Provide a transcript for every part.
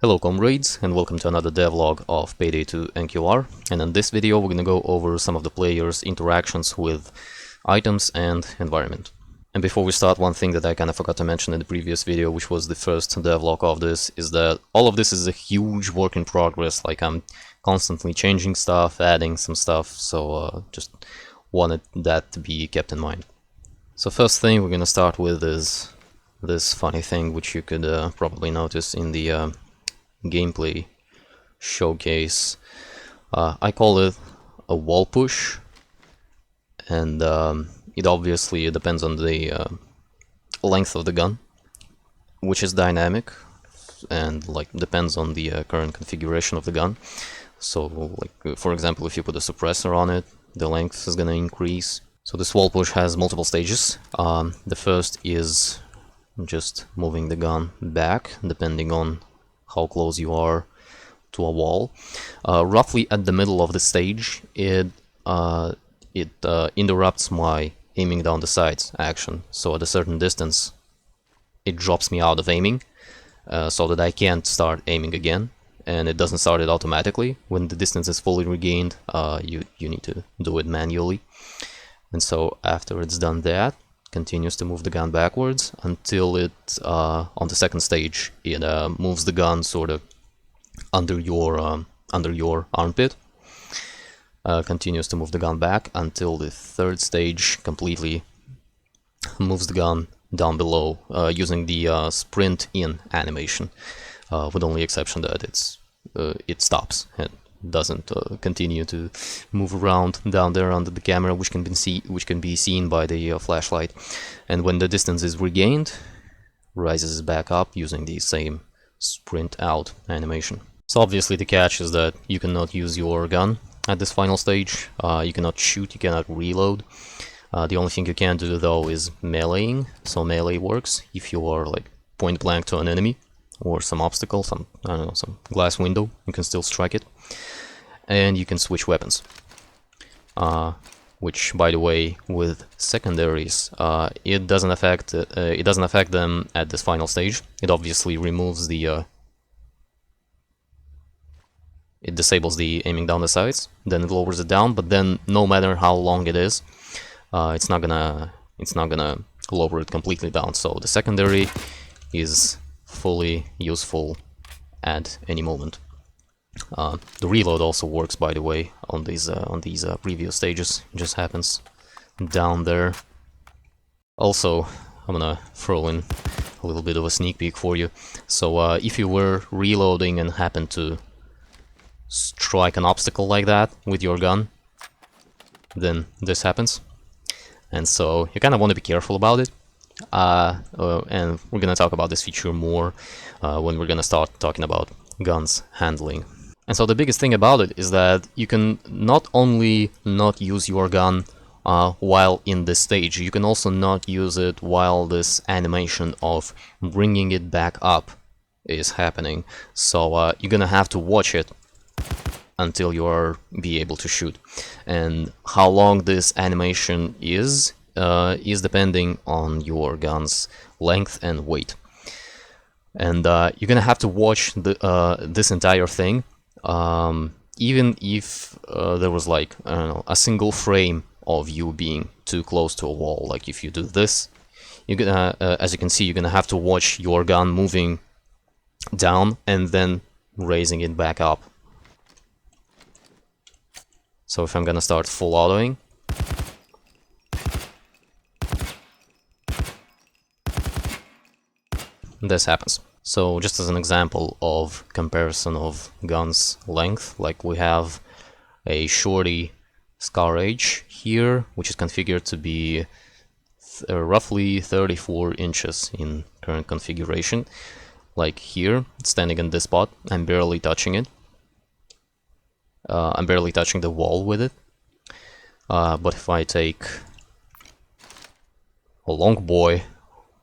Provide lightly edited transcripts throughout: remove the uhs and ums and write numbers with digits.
Hello comrades, and welcome to another devlog of Payday to NQR, and in this video we're gonna go over some of the players' interactions with items and environment. And before we start, one thing that I kind of forgot to mention in the previous video, which was the first devlog of this, is that all of this is a huge work in progress. Like, I'm constantly changing stuff, adding some stuff, so just wanted that to be kept in mind. So first thing we're gonna start with is this funny thing, which you could probably notice in the gameplay showcase. I call it a wall push, and it obviously depends on the length of the gun, which is dynamic and like depends on the current configuration of the gun. So like for example, if you put a suppressor on it, the length is gonna increase. So this wall push has multiple stages. The first is just moving the gun back depending on how close you are to a wall. Roughly at the middle of the stage, it interrupts my aiming down the sights action. So at a certain distance, it drops me out of aiming, so that I can't start aiming again, and it doesn't start it automatically. When the distance is fully regained, you need to do it manually. And so after it's done that, continues to move the gun backwards until it, on the second stage, it moves the gun sort of under your armpit. Continues to move the gun back until the third stage completely moves the gun down below, using the sprint in animation, with only exception that it stops and doesn't continue to move around down there under the camera, which can be seen by the flashlight. And when the distance is regained, rises back up using the same sprint out animation. So obviously the catch is that you cannot use your gun at this final stage. You cannot shoot, you cannot reload. The only thing you can do though is meleeing. So melee works if you are like point blank to an enemy or some obstacle, some glass window, you can still strike it. And you can switch weapons, which, by the way, with secondaries, it doesn't affect them at this final stage. It obviously removes the it disables the aiming down the sights, then it lowers it down. But then, no matter how long it is, it's not gonna lower it completely down. So the secondary is fully useful at any moment. The reload also works, by the way, on these previous stages. It just happens down there. Also, I'm gonna throw in a little bit of a sneak peek for you. So if you were reloading and happen to strike an obstacle like that with your gun, then this happens. And so you kind of want to be careful about it. And we're gonna talk about this feature more when we're gonna start talking about guns handling. And so the biggest thing about it is that you can not only not use your gun while in this stage, you can also not use it while this animation of bringing it back up is happening. So you're gonna have to watch it until you be able to shoot. And how long this animation is depending on your gun's length and weight. And you're gonna have to watch this entire thing. Even if there was like, I don't know, a single frame of you being too close to a wall, like if you do this, you're gonna, as you can see, you're gonna have to watch your gun moving down and then raising it back up. So if I'm gonna start full autoing, this happens. So just as an example of comparison of guns length, like we have a shorty Scar H here, which is configured to be roughly 34 inches in current configuration. Like here, standing in this spot, I'm barely touching it. I'm barely touching the wall with it. But if I take a long boy,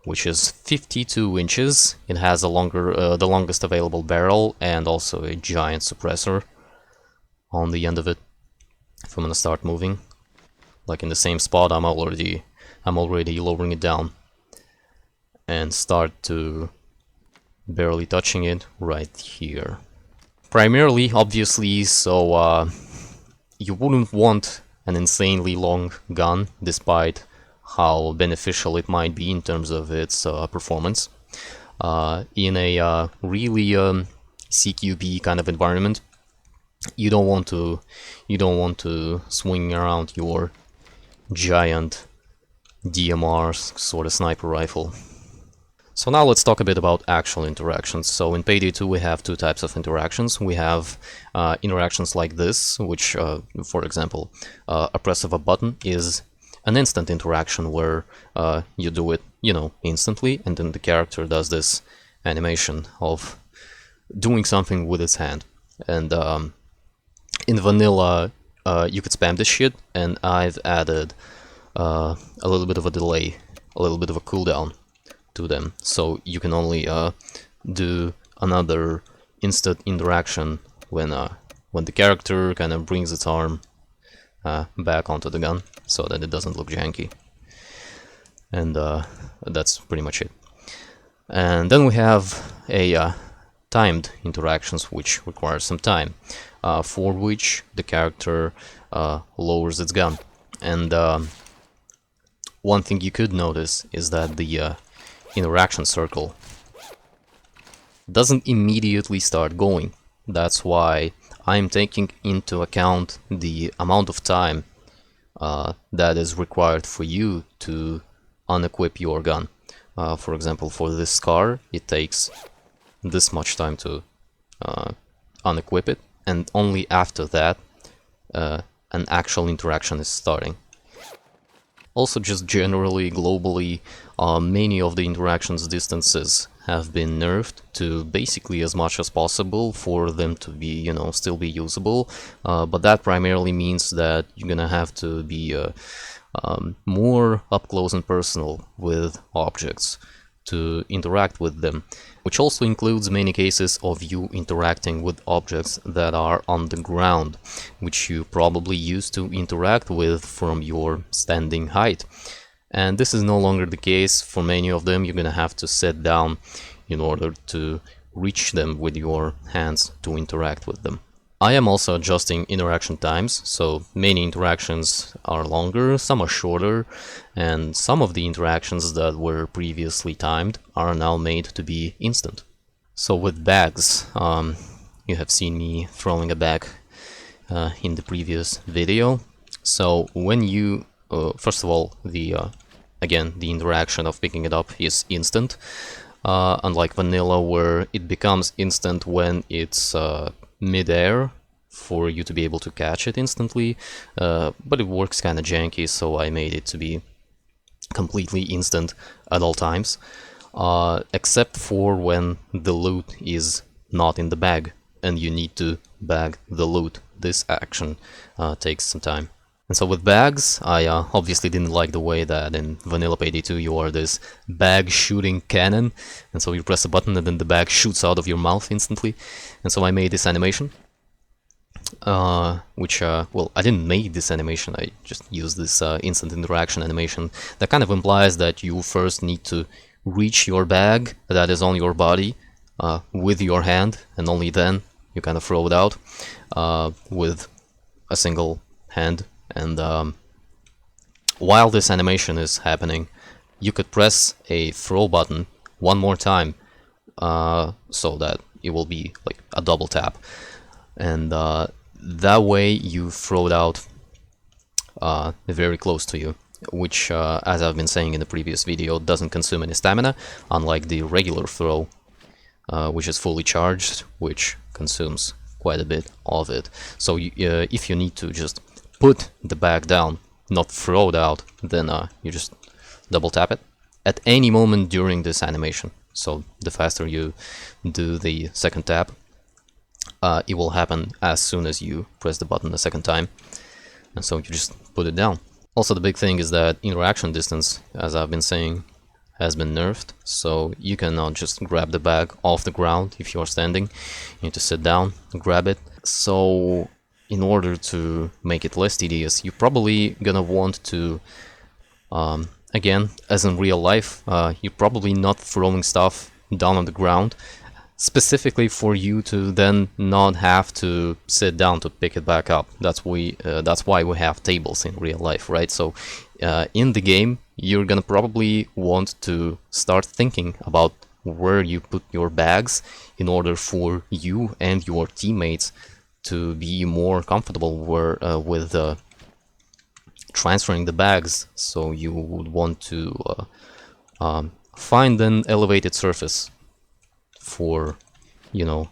which is 52 inches. It has the longest available barrel and also a giant suppressor on the end of it. If I'm gonna start moving, like in the same spot, I'm already lowering it down and start to barely touching it right here. Primarily, obviously, so you wouldn't want an insanely long gun, despite how beneficial it might be in terms of its performance. In a really CQB kind of environment, you don't want to swing around your giant DMR sort of sniper rifle. So now let's talk a bit about actual interactions. So in Payday 2 we have two types of interactions. We have interactions like this, which, for example, a press of a button is an instant interaction where you do it, instantly, and then the character does this animation of doing something with its hand. And in vanilla, you could spam this shit, and I've added a little bit of a delay, a little bit of a cooldown to them, so you can only do another instant interaction when the character kind of brings its arm back onto the gun, so that it doesn't look janky. And that's pretty much it. And then we have a timed interactions, which requires some time, for which the character lowers its gun. And one thing you could notice is that the interaction circle doesn't immediately start going. That's why I'm taking into account the amount of time that is required for you to unequip your gun. For example, for this scar, it takes this much time to unequip it, and only after that an actual interaction is starting. Also, just generally, globally, many of the interactions distances have been nerfed to basically as much as possible for them to be, still be usable. But that primarily means that you're gonna have to be more up close and personal with objects to interact with them, which also includes many cases of you interacting with objects that are on the ground, which you probably used to interact with from your standing height. And this is no longer the case. For many of them, you're gonna have to sit down in order to reach them with your hands to interact with them. I am also adjusting interaction times, so many interactions are longer, some are shorter, and some of the interactions that were previously timed are now made to be instant. So with bags, you have seen me throwing a bag in the previous video. So when you, first of all, again, the interaction of picking it up is instant, unlike vanilla where it becomes instant when it's mid-air for you to be able to catch it instantly, but it works kind of janky, so I made it to be completely instant at all times, except for when the loot is not in the bag and you need to bag the loot. This action takes some time. And so with bags, I obviously didn't like the way that in vanilla Payday 2 you are this bag shooting cannon, and so you press a button and then the bag shoots out of your mouth instantly. And so I made this animation, which, well, I didn't make this animation, I just used this instant interaction animation that kind of implies that you first need to reach your bag that is on your body with your hand, and only then you kind of throw it out with a single hand. And while this animation is happening, you could press a throw button one more time, so that it will be like a double tap, and that way you throw it out very close to you, which, as I've been saying in the previous video, doesn't consume any stamina, unlike the regular throw, which is fully charged, which consumes quite a bit of it. So if you need to just put the bag down, not throw it out, then you just double tap it at any moment during this animation. So the faster you do the second tap, it will happen as soon as you press the button the second time, and so you just put it down. Also, the big thing is that interaction distance, as I've been saying, has been nerfed, so you cannot just grab the bag off the ground if you're standing. You need to sit down, grab it. So in order to make it less tedious, you're probably gonna want to, again, as in real life, you're probably not throwing stuff down on the ground, specifically for you to then not have to sit down to pick it back up. That's why we have tables in real life, right? So in the game, you're gonna probably want to start thinking about where you put your bags in order for you and your teammates to be more comfortable with transferring the bags. So you would want to find an elevated surface for, you know,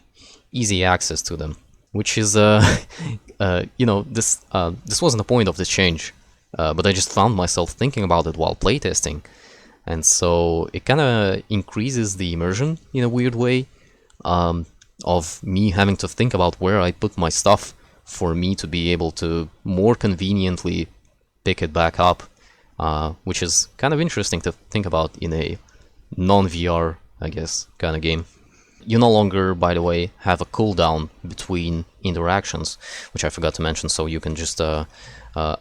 easy access to them, which is you know, this wasn't the point of this change, but I just found myself thinking about it while playtesting, and so it kind of increases the immersion in a weird way, of me having to think about where I put my stuff for me to be able to more conveniently pick it back up, which is kind of interesting to think about in a non-VR, I guess, kind of game. You no longer, by the way, have a cooldown between interactions, which I forgot to mention, so you can just, as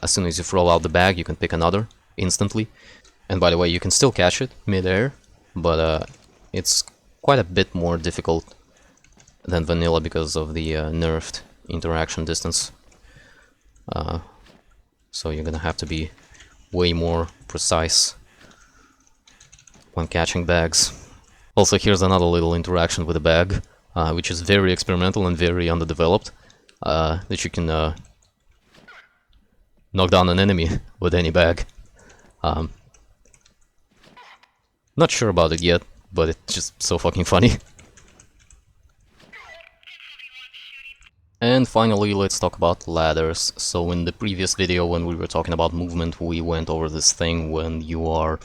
soon as you throw out the bag, you can pick another instantly. And by the way, you can still catch it mid-air, but it's quite a bit more difficult than vanilla because of the nerfed interaction distance. So you're gonna have to be way more precise when catching bags. Also, here's another little interaction with a bag, which is very experimental and very underdeveloped, that you can knock down an enemy with any bag. Not sure about it yet, but it's just so fucking funny. And finally, let's talk about ladders. So in the previous video, when we were talking about movement, we went over this thing when you are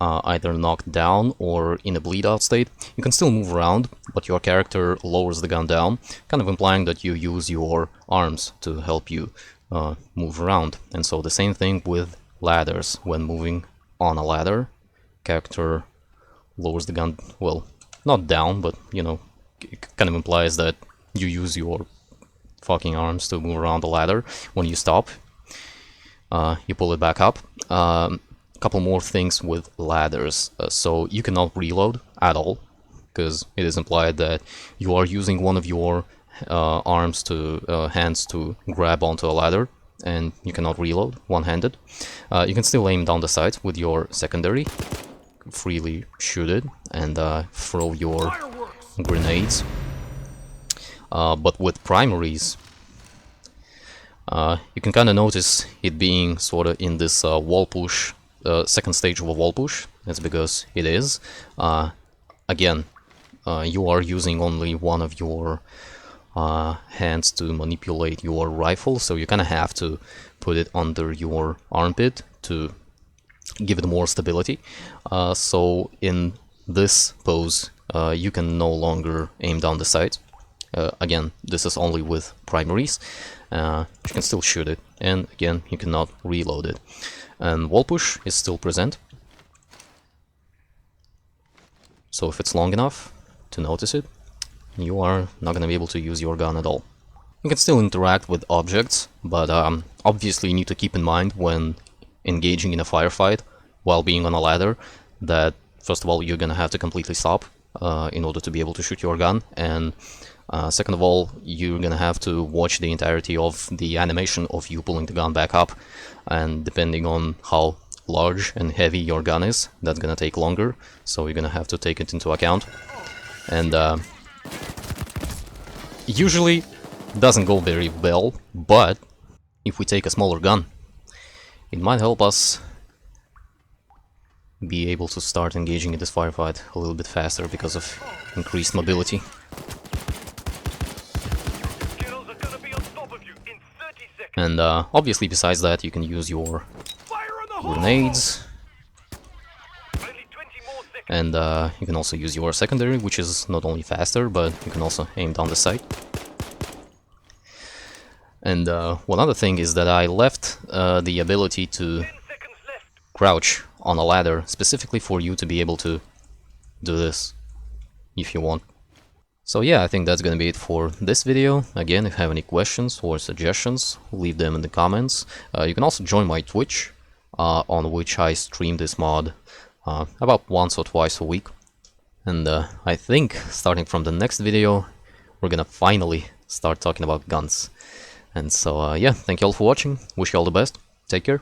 either knocked down or in a bleed out state. You can still move around, but your character lowers the gun down, kind of implying that you use your arms to help you move around. And so the same thing with ladders. When moving on a ladder, character lowers the gun, well, not down, but, you know, it kind of implies that you use your fucking arms to move around the ladder. When you stop, you pull it back up. Couple more things with ladders. So you cannot reload at all, because it is implied that you are using one of your hands to grab onto a ladder, and you cannot reload one-handed. You can still aim down the sights with your secondary, freely shoot it, and throw your grenades. But with primaries, you can kind of notice it being sort of in this wall push, second stage of a wall push. That's because it is. Again, you are using only one of your hands to manipulate your rifle, so you kind of have to put it under your armpit to give it more stability. So in this pose, you can no longer aim down the sight. Again, this is only with primaries. You can still shoot it, and again, you cannot reload it. And wall push is still present, so if it's long enough to notice it, you are not going to be able to use your gun at all. You can still interact with objects, but obviously you need to keep in mind when engaging in a firefight while being on a ladder that, first of all, you're going to have to completely stop in order to be able to shoot your gun, and second of all, you're gonna have to watch the entirety of the animation of you pulling the gun back up, and depending on how large and heavy your gun is, that's gonna take longer, so you're gonna have to take it into account. And usually doesn't go very well, but if we take a smaller gun, it might help us be able to start engaging in this firefight a little bit faster because of increased mobility. And obviously, besides that, you can use your grenades, and you can also use your secondary, which is not only faster, but you can also aim down the sight. And one other thing is that I left the ability to crouch on a ladder specifically for you to be able to do this if you want. So yeah, I think that's gonna be it for this video. Again, if you have any questions or suggestions, leave them in the comments. You can also join my Twitch, on which I stream this mod about once or twice a week. And I think starting from the next video, we're gonna finally start talking about guns. And so yeah, thank you all for watching. Wish you all the best. Take care.